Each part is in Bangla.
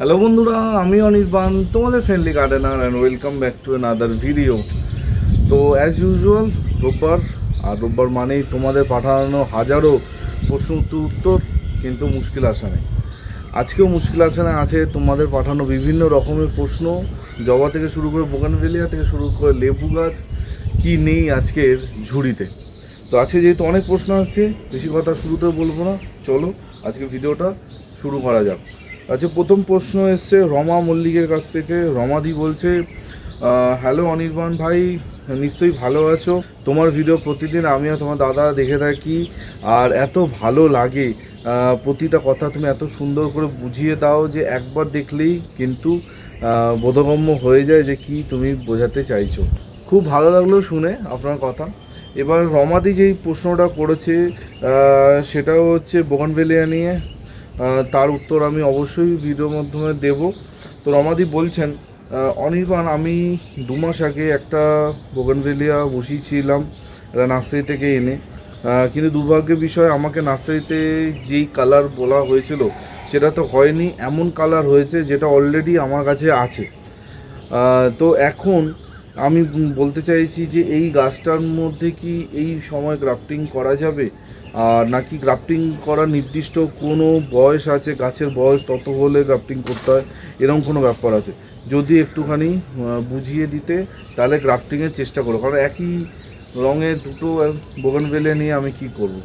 হ্যালো বন্ধুরা, আমি অনির্বাণ, তোমাদের friendly gardener and welcome back to another video. তো অ্যাজ ইউজুয়াল রোববার মানেই তোমাদের পাঠানো হাজারো প্রশ্ন উত্তর, কিন্তু মুশকিল আসানে আজকেও মুশকিল আসানে আছে তোমাদের পাঠানো বিভিন্ন রকমের প্রশ্ন, জবা থেকে শুরু করে বোগানভেলিয়া থেকে শুরু করে লেবু গাছ কি নেই আজকের ঝুড়িতে। তো আজকে যেহেতু অনেক প্রশ্ন আসছে, বেশি কথা শুরুতে বলবো না, চলো আজকে ভিডিওটা শুরু করা যাক। আচ্ছা, প্রথম প্রশ্ন এসছে রমা মল্লিকের কাছ থেকে। রমাদি বলছে, হ্যালো অনির্বাণ ভাই, নিশ্চয়ই ভালো আছো। তোমার ভিডিও প্রতিদিন আমি আর তোমার দাদা দেখে থাকি, আর এত ভালো লাগে, প্রতিটা কথা তুমি এত সুন্দর করে বুঝিয়ে দাও যে একবার দেখলেই কিন্তু বোধগম্য হয়ে যায় যে কি তুমি বোঝাতে চাইছো। খুব ভালো লাগলো শুনে আপনার কথা। এবার রমাদি যেই প্রশ্নটা করেছে সেটাও হচ্ছে বোগানভেলিয়া নিয়ে, তার উত্তর আমি অবশ্যই ভিডিওর মাধ্যমে দেব। তো রমাদি বলছেন, অনির্বাণ, আমি 2 মাস আগে একটা বোগানভেলিয়া বসিয়েছিলাম নার্সারি থেকে এনে, কিন্তু দুর্ভাগ্যের বিষয় আমাকে নার্সারিতে যেই কালার বলা হয়েছিল সেটা তো হয়নি। এমন কালার হয়েছে যেটা অলরেডি আমার কাছে আছে। তো এখন আমি বলতে চাইছি যে এই গাছটার মধ্যে কি এই সময় গ্রাফটিং করা যাবে, আর নাকি গ্রাফটিং করার নির্দিষ্ট কোনো বয়স আছে, গাছের বয়স তত হলে গ্রাফটিং করতে হয়, এরকম কোনো ব্যাপার আছে? যদি একটুখানি বুঝিয়ে দিতে তাহলে গ্রাফটিংয়ের চেষ্টা করো, কারণ একই রঙের দুটো বোগানভেলিয়া নিয়ে আমি কি করব।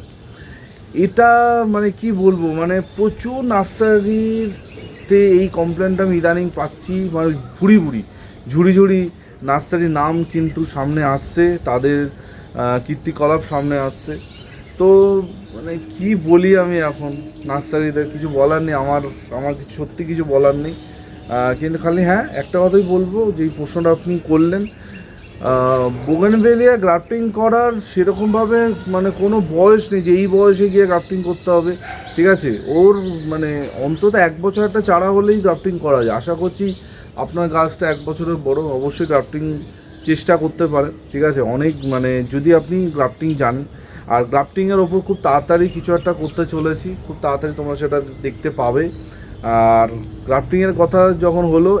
এটা মানে কি বলবো, মানে প্রচুর নার্সারিতে এই কমপ্লেনটা আমি ইদানিং পাচ্ছি, মানে ঝুড়ি নার্সারির নাম কিন্তু সামনে আসছে, তাদের কীর্তিকলাপ সামনে আসছে। তো মানে কি বলি আমি এখন, নার্সারিদের কিছু বলার নেই, আমার কিছু সত্যি কিছু বলার নেই। কিন্তু খালি হ্যাঁ, একটা কথাই বলবো যে এই প্রশ্নটা আপনি করলেন, বোগানভেলিয়া গ্রাফটিং করার সেরকমভাবে মানে কোনো বয়স নেই যে এই বয়সে গিয়ে গ্রাফটিং করতে হবে, ঠিক আছে? ওর মানে অন্তত 1 বছর একটা চারা হলেই গ্রাফটিং করা যায়। আশা করছি আপনার গাছটা 1 বছরের বড়, অবশ্যই গ্রাফটিং চেষ্টা করতে পারেন, ঠিক আছে? অনেক মানে যদি আপনি গ্রাফটিং জানেন, আর গ্রাফটিংয়ের ওপর খুব তাড়াতাড়ি কিছু একটা করতে চলেছি, খুব তাড়াতাড়ি তোমরা সেটা দেখতে পাবে। আর গ্রাফটিংয়ের কথা যখন হলো,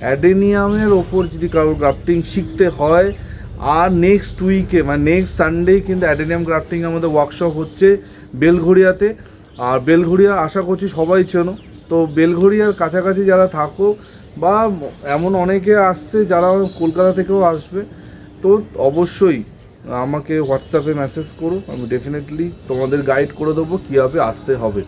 অ্যাডেনিয়ামের ওপর যদি কারোর গ্রাফটিং শিখতে হয়, আর নেক্সট উইকে মানে নেক্সট সানডে কিন্তু অ্যাডেনিয়াম গ্রাফটিং আমাদের ওয়ার্কশপ হচ্ছে বেলঘড়িয়াতে। আর বেলঘড়িয়া আশা করছি সবাই চেনো। তো বেলঘড়িয়ার কাছাকাছি যারা থাকো, বা এমন অনেকে আসছে যারা কলকাতা থেকেও আসবে, তো অবশ্যই আমাকে হোয়াটসঅ্যাপে মেসেজ করো, আমি ডেফিনেটলি তোমাদের গাইড করে দেবো কীভাবে আসতে হবে।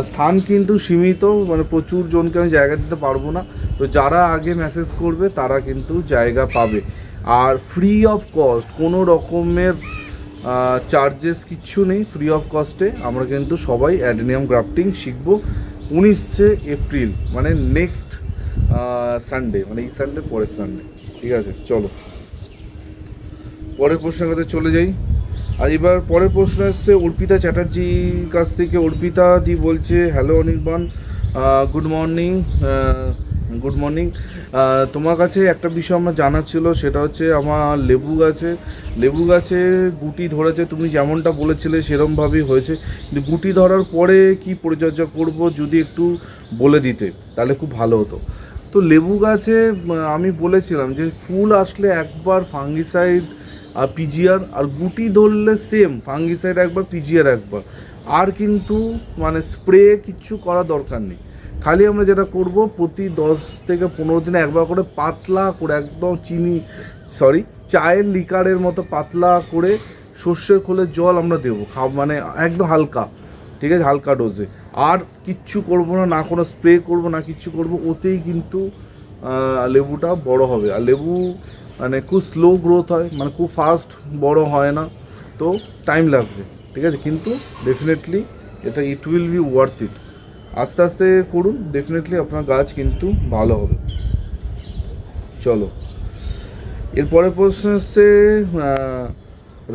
স্থান কিন্তু সীমিত, মানে প্রচুর জনকে আমি জায়গা দিতে পারবো না। তো যারা আগে মেসেজ করবে তারা কিন্তু জায়গা পাবে। আর ফ্রি অফ কস্ট, কোনো রকমের চার্জেস কিচ্ছু নেই, ফ্রি অফ কস্টে আমরা কিন্তু সবাই অ্যাডেনিয়াম গ্রাফটিং শিখবো 19শে এপ্রিল, মানে নেক্সট সানডে, মানে এই সানডে পরের সানডে, ঠিক আছে? চলো পরের প্রশ্নের কাছে চলে যাই। আর এবার পরের প্রশ্ন এসছে অর্পিতা চ্যাটার্জির কাছ থেকে। অর্পিতা দি বলছে, হ্যালো অনির্বাণ, গুড মর্নিং। তোমার কাছে একটা বিষয় আমার জানার ছিল, সেটা হচ্ছে আমার লেবু গাছে গুটি ধরেছে, তুমি যেমনটা বলেছিলে সেরকমভাবেই হয়েছে, কিন্তু গুটি ধরার পরে কি পরিচর্যা করব যদি একটু বলে দিতে তাহলে খুব ভালো হতো। তো লেবু গাছে আমি বলেছিলাম যে ফুল আসলে একবার ফাঙ্গিসাইড আর পিজিআর, আর গুটি ধরলে সেম ফাঙ্গিসাইড একবার, পিজিআর একবার, আর কিন্তু মানে স্প্রে কিচ্ছু করা দরকার নেই। খালি আমরা যেটা করব, প্রতি 10 থেকে 15 দিনে একবার করে পাতলা করে, একদম চায়ের লিকারের মতো পাতলা করে সর্ষের খোলের জল আমরা দেবো, মানে একদম হালকা, ঠিক আছে, হালকা ডোজে। আর কিচ্ছু করব না, না কোনো স্প্রে করব না, কিচ্ছু করব, ওতেই কিন্তু লেবুটা বড় হবে। আর লেবু মানে খুব স্লো গ্রোথ হয়, মানে খুব ফাস্ট বড় হয় না, তো টাইম লাগবে, ঠিক আছে? কিন্তু definitely it will be worth it. আস্তে আস্তে করুন, ডেফিনেটলি আপনার গাছ কিন্তু ভালো হবে। চলো এরপরে প্রশ্ন এসছে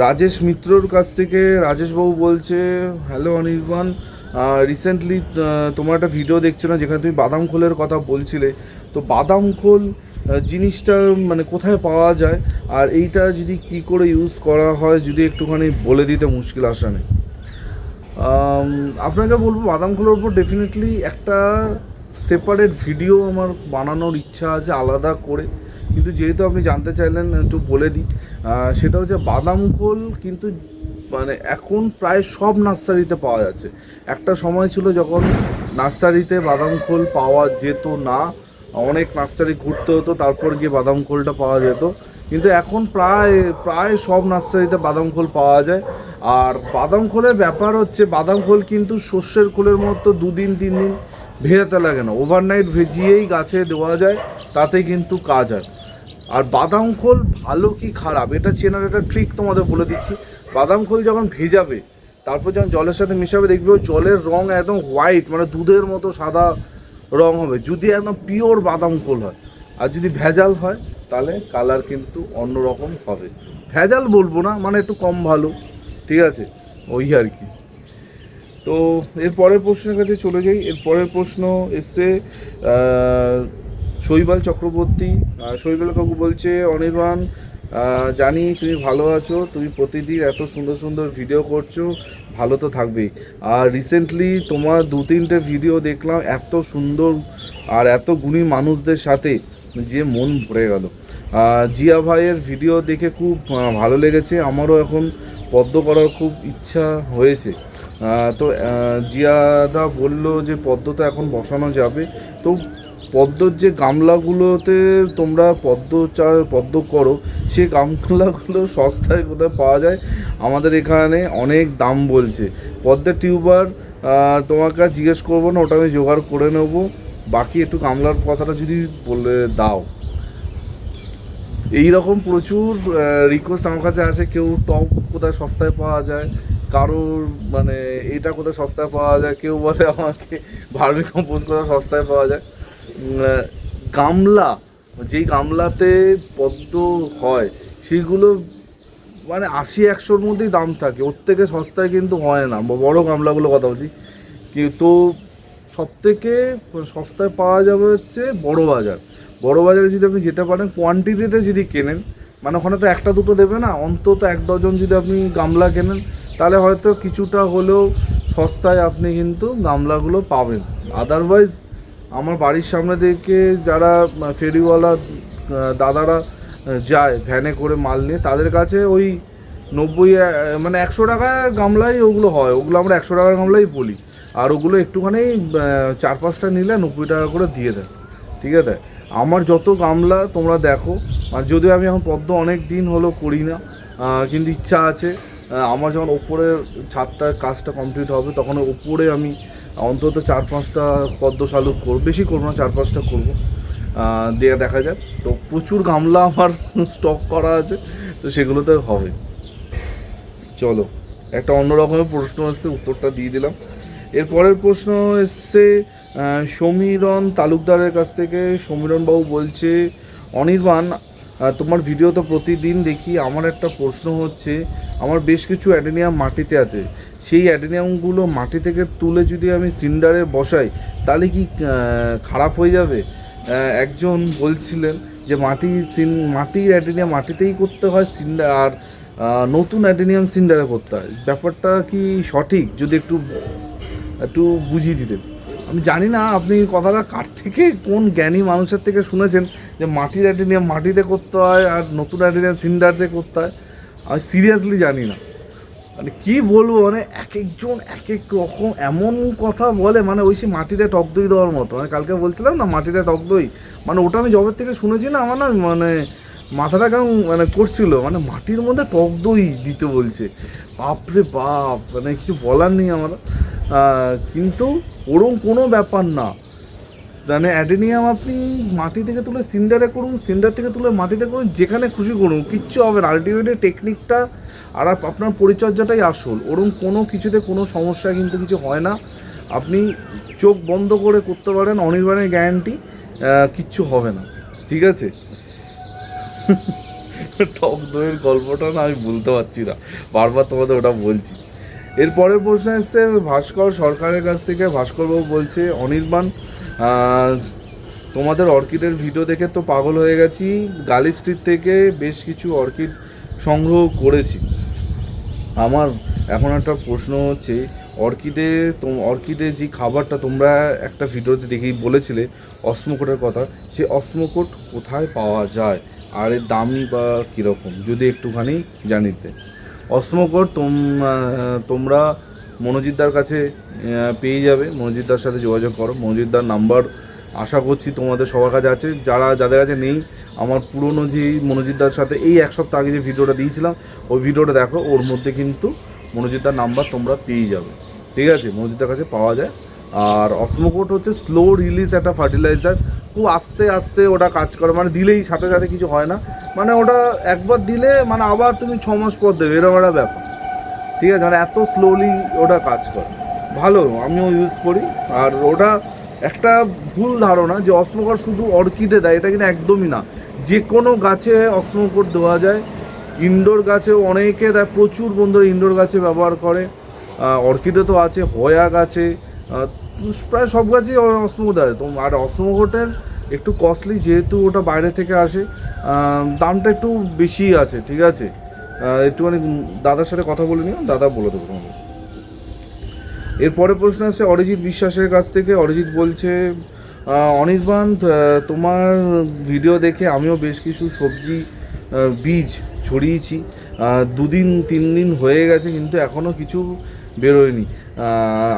রাজেশ মিত্রর কাছ থেকে। রাজেশবাবু বলছে, হ্যালো অনির্বাণ, রিসেন্টলি তোমার একটা ভিডিও দেখছো না যেখানে তুমি বাদাম খোলের কথা বলছিলে, তো বাদাম খোল জিনিসটা মানে কোথায় পাওয়া যায়, আর এইটা যদি কি করে ইউজ করা হয় যদি একটুখানি বলে দিতে মুশকিল আসানে। আপনাকে বলবো বাদাম খোলার উপর ডেফিনেটলি একটা সেপারেট ভিডিও আমার বানানোর ইচ্ছা আছে আলাদা করে, কিন্তু যেহেতু আপনি জানতে চাইলেন একটু বলে দিই। সেটা হচ্ছে বাদাম খোল কিন্তু মানে এখন প্রায় সব নার্সারিতে পাওয়া যাচ্ছে। একটা সময় ছিল যখন নার্সারিতে বাদাম খোল পাওয়া যেত না, অনেক নার্সারি ঘুরতে হতো তারপর গিয়ে বাদাম খোলটা পাওয়া যেত, কিন্তু এখন প্রায় প্রায় সব নার্সারিতে বাদাম খোল পাওয়া যায়। আর বাদাম খোলের ব্যাপার হচ্ছে বাদাম খোল কিন্তু শস্যের খোলের মতো 2 দিন 3 দিন ভেজাতে লাগে না, ওভারনাইট ভেজিয়েই গাছে দেওয়া যায়, তাতে কিন্তু কাজ হয়। আর বাদাম খোল ভালো কি খারাপ এটা চেনার একটা ট্রিক তোমাদের বলে দিচ্ছি। বাদাম খোল যখন ভেজাবে তারপর যখন জলের সাথে মেশাবে দেখবে ওই জলের রং একদম হোয়াইট, মানে দুধের মতো সাদা রং হবে যদি একদম পিওর বাদাম খোল হয়। আর যদি ভেজাল হয় তাহলে কালার কিন্তু অন্যরকম হবে। ভেজাল বলবো না, মানে একটু কম ভালো, ঠিক আছে, ওই আর কি। তো এর পরের প্রশ্নের কাছে চলে যাই। এর পরের প্রশ্ন এসছে শৈবাল চক্রবর্তী। শৈবাল কাকু বলছে, অনির্বাণ জানি তুমি ভালো আছো, তুমি প্রতিদিন এত সুন্দর সুন্দর ভিডিও করছো, ভালো তো থাকবেই। আর রিসেন্টলি তোমার 2-3টে ভিডিও দেখলাম, এত সুন্দর আর এত গুণী মানুষদের সাথে যে মন ভরে গেল। জিয়া ভাইয়ের ভিডিও দেখে খুব ভালো লেগেছে, আমারও এখন পদ্ম করার খুব ইচ্ছা হয়েছে। তো জিয়াদা বললো যে পদ্ম তো এখন বসানো যাবে, তো পদ্মর যে গামলাগুলোতে তোমরা পদ্ম করো সেই গামলাগুলো সস্তায় কোথায় পাওয়া যায়? আমাদের এখানে অনেক দাম বলছে। পদ্মের টিউবার তোমাকে জিজ্ঞেস করবো না, ওটা আমি জোগাড় করে নেবো। বাকি একটু গামলার কথাটা যদি বলে দাও। এই রকম প্রচুর রিকোয়েস্ট আমার কাছে আছে, কেউ টপ কোথায় সস্তায় পাওয়া যায়, কারোর মানে এটা কোথায় সস্তায় পাওয়া যায়, কেউ বলে আমাকে ভার্মি কম্পোস্ট কোথায় সস্তায় পাওয়া যায়। গামলা, যেই গামলাতে পদ্ম হয় সেগুলো মানে 80-100-র মধ্যেই দাম থাকে, ওর থেকে সস্তায় কিন্তু হয় না। বড় গামলাগুলো কথা বলছি, কিন্তু সবথেকে সস্তায় পাওয়া যাবে হচ্ছে বড় বাজার। বড় বাজারে যদি আপনি যেতে পারেন, কোয়ান্টিটিতে যদি কেনেন, মানে ওখানে তো একটা দুটো দেবে না, অন্তত 1 ডজন যদি আপনি গামলা কেনেন তাহলে হয়তো কিছুটা হলেও সস্তায় আপনি কিন্তু গামলাগুলো পাবেন। আদারওয়াইজ আমার বাড়ির সামনে থেকে যারা ফেরিওয়ালা দাদারা যায় ভ্যানে করে মাল নিয়ে, তাদের কাছে ওই 90 মানে 100 টাকায় গামলাই ওগুলো হয়, ওগুলো আমরা 100 টাকার গামলাই বলি। আর ওগুলো একটুখানি 4-5টা নিলে 90 টাকা করে দিয়ে দেয়, ঠিক আছে। আমার যত গামলা তোমরা দেখো, আর যদিও আমি এখন পদ্ম অনেক দিন হলো করি না, কিন্তু ইচ্ছা আছে। আমার যখন ওপরের ছাদটা কাজটা কমপ্লিট হবে তখন ওপরে আমি অন্তত 4-5টা পদ্ম শালুক করবো, বেশি করবো না, 4-5টা করবো, দিয়ে দেখা যাক। তো প্রচুর গামলা আমার স্টক করা আছে, তো সেগুলোতে হবে। চলো, একটা অন্য রকমের প্রশ্ন এসছে, উত্তরটা দিয়ে দিলাম। এরপরের প্রশ্ন এসছে সমীরণ তালুকদারের কাছ থেকে। সমীরণবাবু বলছে, অনির্বাণ তোমার ভিডিও তো প্রতিদিন দেখি, আমার একটা প্রশ্ন হচ্ছে, আমার বেশ কিছু অ্যাডেনিয়াম মাটিতে আছে, সেই অ্যাডেনিয়ামগুলো মাটি থেকে তুলে যদি আমি সিন্ডারে বসাই তাহলে কি খারাপ হয়ে যাবে? একজন বলছিলেন যে মাটির অ্যাডেনিয়াম মাটিতেই করতে হয় সিন্ডার, আর নতুন অ্যাডেনিয়াম সিন্ডারে করতে হয়, ব্যাপারটা কি সঠিক? যদি একটু বুঝিয়ে দিতেন। আমি জানি না আপনি কথাটা কার থেকে, কোন জ্ঞানী মানুষের থেকে শুনেছেন যে মাটির অ্যাডেনিয়াম মাটিতে করতে হয় আর নতুন অ্যাডেনিয়াম সিন্ডারতে করতে হয়। আমি সিরিয়াসলি জানি না, মানে কী বলবো, মানে এক একজন এক এক রকম এমন কথা বলে, মানে ওই সে মাটিতে টক দই দেওয়ার মতো। মানে কালকে বলছিলাম না মাটিতে টক দই, মানে ওটা আমি জবের থেকে শুনেছি না, আমার না মানে মাথাটা কেমন মানে করছিল, মানে মাটির মধ্যে টক দই দিতে বলছে। বাপরে বাপ, মানে কিছু বলার নেই আমার। কিন্তু ওরম কোনো ব্যাপার না, মানে অ্যাডেনিয়াম আপনি মাটি থেকে তুলে সিন্ডারে করুন, সিন্ডার থেকে তুলে মাটিতে করুন, যেখানে খুশি করুন, কিচ্ছু হবে না। আলটিমেটলি টেকনিকটা আর আপনার পরিচর্যাটাই আসল, ওরম কোনো কিছুতে কোনো সমস্যা কিন্তু কিছু হয় না। আপনি চোখ বন্ধ করে করতে পারেন, অনির্বাণের গ্যারান্টি কিচ্ছু হবে না, ঠিক আছে। টক দইয়ের গল্পটা না আমি বলতে পারছি না, বারবার তোমাদের ওটা বলছি। এরপরের প্রশ্ন এসছে ভাস্কর সরকারের কাছ থেকে। ভাস্করবাবু বলছে, অনির্বাণ তোমাদের অর্কিডের ভিডিও দেখে তো পাগল হয়ে গেছি, গালি স্ট্রিট থেকে বেশ কিছু অর্কিড সংগ্রহ করেছি। আমার এখন একটা প্রশ্ন হচ্ছে, অর্কিডে যে খাবারটা তোমরা একটা ভিডিওতে দেখেই বলেছিলে অসমোকোটের কথা, সেই অসমোকোট কোথায় পাওয়া যায় আর এর দামই বা কীরকম যদি একটুখানি জানিতে। অসমোকোট তোমরা মনোজিৎদার কাছে পেয়ে যাবে, মনোজিৎদার সাথে যোগাযোগ করো। মনোজিৎদার নাম্বার আশা করছি তোমাদের সবার কাছে আছে, যাদের কাছে নেই আমার পুরনো যে মনোজিৎদার সাথে এই এক সপ্তাহ আগে যে ভিডিওটা দিয়েছিলাম ওই ভিডিওটা দেখো, ওর মধ্যে কিন্তু মনোজিৎদার নাম্বার তোমরা পেয়ে যাবে, ঠিক আছে? মনোজিৎদার কাছে পাওয়া যায়। আর অসমোকোট হচ্ছে স্লো রিলিজ একটা ফার্টিলাইজার, খুব আস্তে আস্তে ওটা কাজ করে, মানে দিলেই সাথে সাথে কিছু হয় না, মানে ওটা একবার দিলে মানে আবার তুমি 6 মাস পর দেবে, এরকম একটা ব্যাপার, ঠিক আছে? মানে এত স্লোলি ওটা কাজ করে, ভালো, আমিও ইউজ করি। আর ওটা একটা ভুল ধারণা যে অসমোকোট শুধু অর্কিডে দেয়, এটা কিন্তু একদমই না, যে কোনো গাছে অসমোকোট দেওয়া যায়। ইনডোর গাছেও অনেকে দেয়, প্রচুর বন্ধুরা ইনডোর গাছে ব্যবহার করে, অর্কিডে তো আছে, হয়া গাছে, প্রায় সব গাছেই অসমোকোট দেয়। তো আর অসমোকোটের একটু কস্টলি, যেহেতু ওটা বাইরে থেকে আসে, দামটা একটু বেশিই আছে, ঠিক আছে? একটুখানি দাদার সাথে কথা বলে নিও, দাদা বলে দেবো তোমাকে। এরপরে প্রশ্ন আছে অরিজিৎ বিশ্বাসের কাছ থেকে। অরিজিৎ বলছে, অনির্বাণ তোমার ভিডিও দেখে আমিও বেশ কিছু সবজি বীজ ছড়িয়েছি, 2-3 দিন হয়ে গেছে কিন্তু এখনও কিছু বেরোয়নি,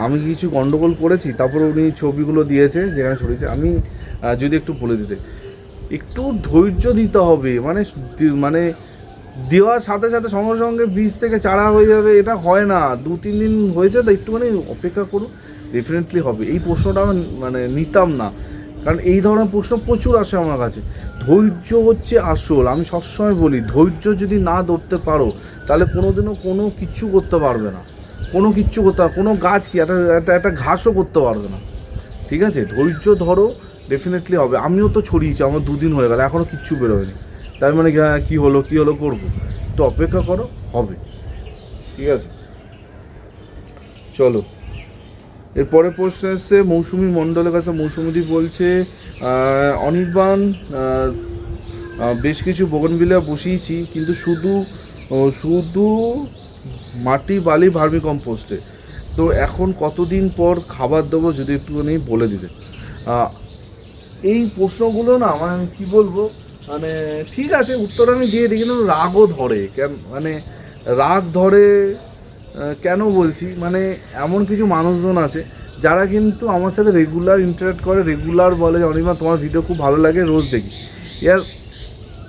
আমি কিছু গন্ডগোল করেছি? তারপর উনি ছবিগুলো দিয়েছে যেখানে ছড়িয়েছে। আমি যদি একটু বলে দিতে, একটু ধৈর্য দিতে হবে, মানে দেওয়ার সাথে সাথে সঙ্গে সঙ্গে বীজ থেকে চারা হয়ে যাবে, এটা হয় না। 2-3 দিন হয়েছে তো একটুখানি অপেক্ষা করুন, ডেফিনেটলি হবে। এই প্রশ্নটা আমি নিতাম না, কারণ এই ধরনের প্রশ্ন প্রচুর আসে আমার কাছে। ধৈর্য হচ্ছে আসল, আমি সবসময় বলি ধৈর্য যদি না ধরতে পারো তাহলে কোনোদিনও কোনো কিচ্ছু করতে পারবে না, কোনো গাছ কি একটা ঘাসও করতে পারবে না, ঠিক আছে? ধৈর্য ধরো, ডেফিনেটলি হবে। আমিও তো ছড়িয়েছি, আমার 2 দিন হয়ে গেল, এখনও কিচ্ছু বেরোয়নি, তার মানে কী হলো করবো, একটু অপেক্ষা করো, হবে, ঠিক আছে? চলো, এরপরে প্রশ্ন এসছে মৌসুমি মণ্ডলের কাছে। মৌসুমিদি বলছে, অনির্বাণ বেশ কিছু বোগনভিলিয়া বসিয়েছি কিন্তু শুধু মাটি বালি ভার্মি কম্পোস্টে, তো এখন কতদিন পর খাবার দেবো যদি একটুখানি বলে দিতে। এই প্রশ্নগুলো না মানে আমি কী বলবো, মানে ঠিক আছে উত্তর আমি দিয়ে দিই, কিন্তু রাগও ধরে রাগ ধরে কেন বলছি, মানে এমন কিছু মানুষজন আছে যারা কিন্তু আমার সাথে রেগুলার ইন্টারাক্ট করে, রেগুলার বলে যে অনির্বাণ তোমার ভিডিও খুব ভালো লাগে, রোজ দেখি।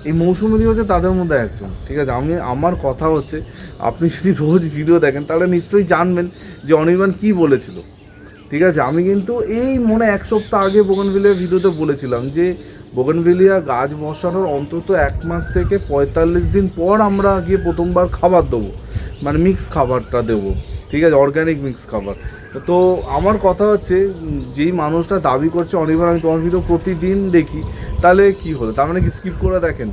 এই মৌসুমি হচ্ছে তাদের মধ্যে একজন, ঠিক আছে? আমার কথা হচ্ছে, আপনি যদি রোজ ভিডিও দেখেন তাহলে নিশ্চয়ই জানবেন যে অনির্বাণ কী বলেছিল, ঠিক আছে? আমি কিন্তু এই 1 সপ্তাহ আগে বোগনভিলিয়া ভিডিওতে বলেছিলাম যে বোগনভিলিয়া গাছ বসানোর অন্তত 1 মাস থেকে 45 দিন পর আমরা গিয়ে প্রথমবার খাবার দেবো, মানে মিক্স খাবারটা দেবো, ঠিক আছে? অর্গ্যানিক মিক্স খাবার। তো আমার কথা হচ্ছে, যেই মানুষটা দাবি করছে অনির্বাণ আমি তোমার ভিডিও প্রতিদিন দেখি, তাহলে কি হলো? তার মানে কি স্কিপ করে দেখেন?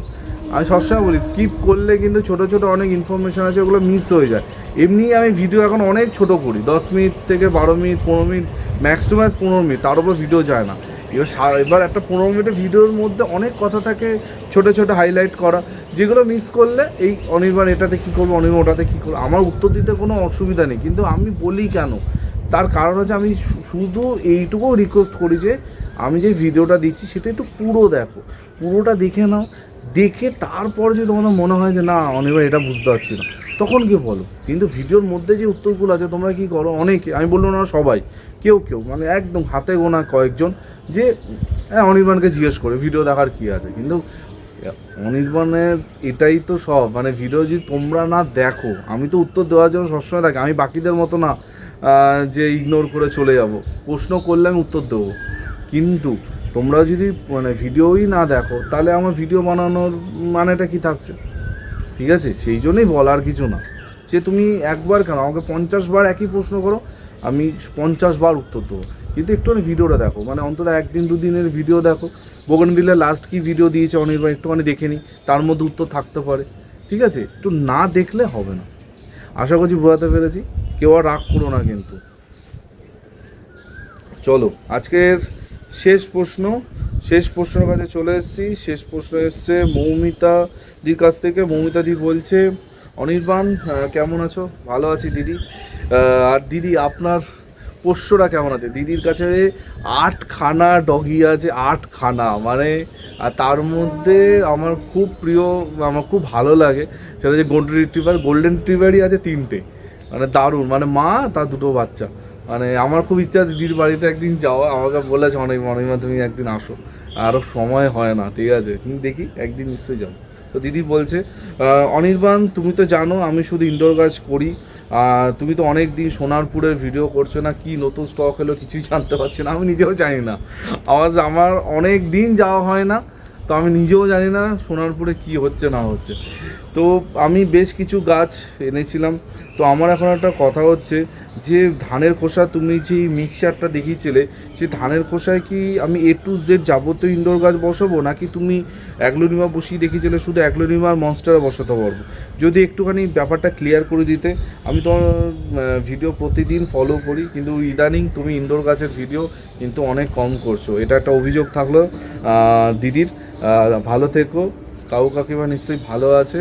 আমি সবসময় বলি স্কিপ করলে কিন্তু ছোটো ছোটো অনেক ইনফরমেশান আছে, ওগুলো মিস হয়ে যায়। এমনি আমি ভিডিও এখন অনেক ছোট করি, 10 মিনিট থেকে 12 minute, 15 minute, max to max 15 minute, তার উপর ভিডিও যায় না। এবার একটা 15 মিনিটের ভিডিওর মধ্যে অনেক কথা থাকে ছোটো ছোটো হাইলাইট করা, যেগুলো মিস করলে এই অনির্বাণ এটাতে কী করবো, অনির্বাণ ওটাতে কী করবো, আমার উত্তর দিতে কোনো অসুবিধা নেই, কিন্তু আমি বলি কেন, তার কারণ হচ্ছে আমি শুধু এইটুকু রিকোয়েস্ট করি যে আমি যে ভিডিওটা দিচ্ছি সেটা একটু পুরোটা দেখে নাও, দেখে তারপর যদি তোমাদের মনে হয় যে না অনির্বাণ এটা বুঝতে পারছি না, তখন কি বলো। কিন্তু ভিডিওর মধ্যে যে উত্তরগুলো আছে তোমরা কি করো, অনেকে, আমি বলবো না সবাই, কেউ মানে একদম হাতে গোনা কয়েকজন যে অনির্বাণকে জিজ্ঞেস করে ভিডিও দেখার কী আছে। কিন্তু অনির্বাণের এটাই তো সব, মানে ভিডিও যদি তোমরা না দেখো, আমি তো উত্তর দেওয়ার জন্য সবসময় থাকি, আমি বাকিদের মতো না যে ইগনোর করে চলে যাব, প্রশ্ন করলে আমি উত্তর দেবো। কিন্তু তোমরা যদি মানে ভিডিওই না দেখো তাহলে আমার ভিডিও বানানোর মানেটা কি থাকছে, ঠিক আছে? সেই জন্যই বলার কিছু না যে তুমি একবার কেন আমাকে 50 বার একই প্রশ্ন করো, আমি 50 বার উত্তর দেবো, কিন্তু একটুখানি ভিডিওটা দেখো, মানে অন্তত 1-2 দিনের ভিডিও দেখো। বোগনভিলিয়া লাস্ট কি ভিডিও দিয়েছে অনির্বাণ একটুখানি দেখে নিই, তার মধ্যে উত্তর থাকতে পারে, ঠিক আছে? একটু না দেখলে হবে না। আশা করছি বোঝাতে পেরেছি, কেউ আর রাগ করো না কিন্তু। চলো আজকের শেষ প্রশ্নের কাছে চলে এসেছি। শেষ প্রশ্ন এসছে মৌমিতাদির কাছ থেকে। মৌমিতাদি বলছে, অনির্বাণ কেমন আছো? ভালো আছি দিদি। আর দিদি আপনার পোষ্যরা কেমন আছে? দিদির কাছে 8খানা ডগি আছে, 8খানা, মানে আর তার মধ্যে আমার খুব প্রিয়, আমার খুব ভালো লাগে সেটা যে গোল্ডেন রিট্রিভারই আছে 3টে, মানে দারুণ, মানে মা তার 2টো বাচ্চা। মানে আমার খুব ইচ্ছা দিদির বাড়িতে একদিন যাওয়া, আমাকে বলেছে অনিমা তুমি একদিন আসো, আরও সময় হয় না, ঠিক আছে, কিন্তু দেখি একদিন নিশ্চয়ই যাবো। তো দিদি বলছে অনির্বাণ তুমি তো জানো আমি শুধু ইনডোর কাজ করি, তুমি তো অনেক দিন সোনারপুরের ভিডিও করছো না, কি নতুন স্টক হলো কিছুই জানতে পারছি না, আমি নিজেও জানি না, আমার অনেক দিন যাওয়া হয় না, তো আমি নিজেও জানি না সোনারপুরে কি হচ্ছে না হচ্ছে। তো আমি বেশ কিছু গাছ এনেছিলাম। তো আমার এখন একটা কথা হচ্ছে যে ধানের খোসা তুমি যে মিক্সচারটা দেখিয়েছিলে, সেই ধানের খোসায় কি আমি A to Z যাবতীয় ইনডোর গাছ বসাবো, নাকি তুমি অ্যাগ্লোনিমা বসিয়ে দেখিয়েছিলে শুধু অ্যাগ্লোনিমা আর মনস্টারে বসাতে পারবো? যদি একটুখানি ব্যাপারটা ক্লিয়ার করে দিতে। আমি তোমার ভিডিও প্রতিদিন ফলো করি, কিন্তু ইদানিং তুমি ইনডোর গাছের ভিডিও কিন্তু অনেক কম করছো, এটা একটা অভিযোগ থাকলো দিদির। ভালো থেকো, কাকিমা নিশ্চয়ই ভালো আছে,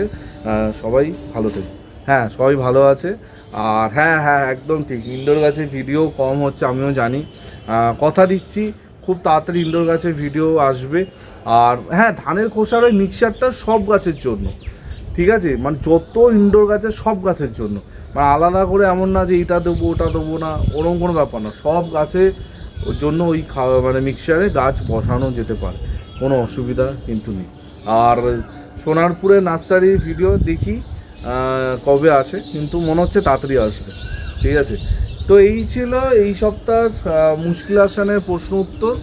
সবাই ভালো থেকো। হ্যাঁ, সবাই ভালো আছে। আর হ্যাঁ হ্যাঁ একদম ঠিক, ইনডোর গাছের ভিডিও কম হচ্ছে আমিও জানি, কথা দিচ্ছি খুব তাড়াতাড়ি ইনডোর গাছের ভিডিও আসবে। আর হ্যাঁ, ধানের খোসার ওই মিক্সচারটা সব গাছের জন্য, ঠিক আছে, মানে যত ইনডোর গাছের সব গাছের জন্য, মানে আলাদা করে এমন না যে এটা দেবো ওটা দেবো না, ওরকম কোনো ব্যাপার না, সব গাছের জন্য ওই মানে মিক্সচারে গাছ বসানো যেতে পারে, কোনো অসুবিধা কিন্তু নেই। আর সোনারপুরের নার্সারির ভিডিও দেখি কবে আসে, কিন্তু মনে হচ্ছে তাড়াতাড়ি আসবে, ঠিক আছে। তো এই ছিল এই সপ্তাহের মুশকিল আসানের প্রশ্ন উত্তর,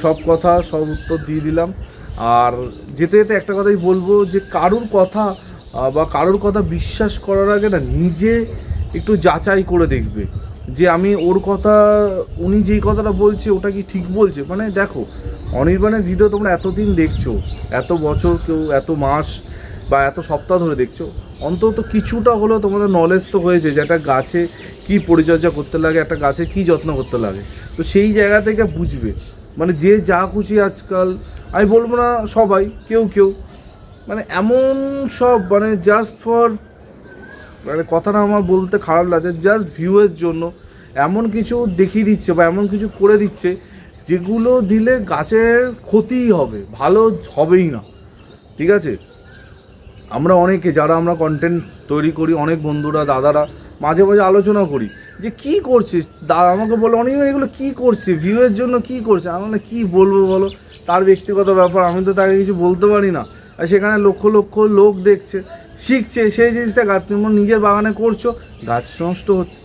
সব কথা সব উত্তর দিয়ে দিলাম। আর যেতে যেতে একটা কথাই বলবো যে কারুর কথা বা কারুর কথা বিশ্বাস করার আগে না নিজে একটু যাচাই করে দেখবে যে আমি ওর কথা, উনি যেই কথাটা বলছে ওটা কি ঠিক বলছে। মানে দেখো, অনির্বাণের ভিডিও তোমরা এতদিন দেখছো, এত বছর, কেউ এত মাস বা এত সপ্তাহ ধরে দেখছো, অন্তত কিছুটা হলেও তোমাদের নলেজ তো হয়েছে যে একটা গাছে কী পরিচর্যা করতে লাগে, একটা গাছে কী যত্ন করতে লাগে। তো সেই জায়গা থেকে বুঝবে, মানে যে যা খুশি আজকাল, আমি বলবো না সবাই, কেউ মানে এমন সব, মানে জাস্ট ফর, মানে কথাটা আমার বলতে খারাপ লাগছে, জাস্ট ভিউয়ের জন্য এমন কিছু দেখিয়ে দিচ্ছে বা এমন কিছু করে দিচ্ছে যেগুলো দিলে গাছের ক্ষতিই হবে, ভালো হবেই না, ঠিক আছে। আমরা অনেকে যারা আমরা কন্টেন্ট তৈরি করি, অনেক বন্ধুরা দাদারা মাঝে মাঝে আলোচনা করি যে কী করছিস, আমাকে বলে অনেক এগুলো কী করছে, ভিউয়ের জন্য কী করছে, আমি না কী বলবো বলো, তার ব্যক্তিগত ব্যাপার, আমি তো তাকে কিছু বলতে পারি না। আর সেখানে লক্ষ লক্ষ লোক দেখছে, শিখছে, সেই জিনিসটা গাছ তুমি নিজের বাগানে করছো, গাছ নষ্ট হচ্ছে,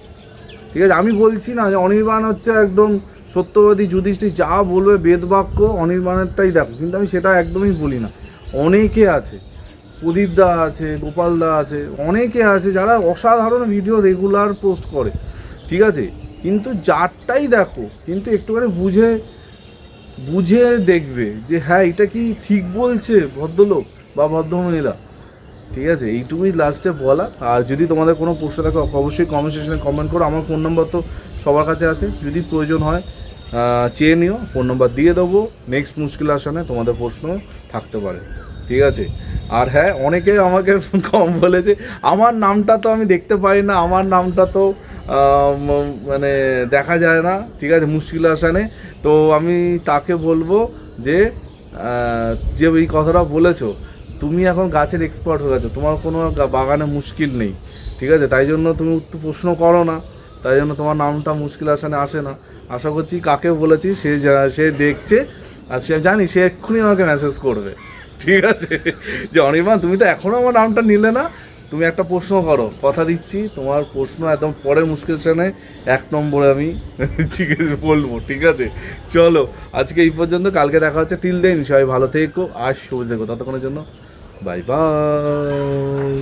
ঠিক আছে। আমি বলছি না যে অনির্বাণ হচ্ছে একদম সত্যবাদী যুধিষ্ঠির, যা বলবে বেদবাক্য অনির্বাণেরটাই দেখো, কিন্তু আমি সেটা একদমই বলি না। অনেকে আছে, প্রদীপ দা আছে, গোপাল দা আছে, অনেকে আছে যারা অসাধারণ ভিডিও রেগুলার পোস্ট করে, ঠিক আছে, কিন্তু যারটাই দেখো কিন্তু একটুখানি বুঝে দেখবে যে হ্যাঁ এটা কি ঠিক বলছে ভদ্রলোক বা ভদ্রমহিলা, ঠিক আছে। এইটুকুই লাস্টে বলা। আর যদি তোমাদের কোনো প্রশ্ন থাকে অবশ্যই কমেন্ট সেকশনে কমেন্ট করো, আমার ফোন নম্বর তো সবার কাছে আছে, যদি প্রয়োজন হয় চেয়ে নিও, ফোন নম্বর দিয়ে দেবো, নেক্সট মুশকিল আসানে তোমাদের প্রশ্ন থাকতে পারে, ঠিক আছে। আর হ্যাঁ, অনেকে আমাকে কম বলেছে আমার নামটা তো আমি দেখতে পারি না, আমার নামটা তো মানে দেখা যায় না, ঠিক আছে, মুশকিল আসানে। তো আমি তাকে বলবো যে এই কথাটা বলেছো, তুমি এখন গাছের এক্সপার্ট হয়ে গেছো, তোমার কোনো বাগানে মুশকিল নেই, ঠিক আছে, তাই জন্য তুমি প্রশ্ন করো না, তাই জন্য তোমার নামটা মুশকিল আসানে আসে না। আশা করছি কাকে বলেছি সে দেখছে, আর সে জানি সে এক্ষুনি আমাকে মেসেজ করবে, ঠিক আছে, যে অনির্বাণ তুমি তো এখনও আমার নামটা নিলে না, তুমি একটা প্রশ্ন করো, কথা দিচ্ছি তোমার প্রশ্ন একদম পরের মুশকিল স্থানে 1 নম্বরে আমি ঠিক আছে বলবো, ঠিক আছে। চলো আজকে এই পর্যন্ত, কালকে দেখা হচ্ছে, টিল দেন সবাই ভালো থেকো আর সবুজ দেখো, ততক্ষণের জন্য বাই বাই।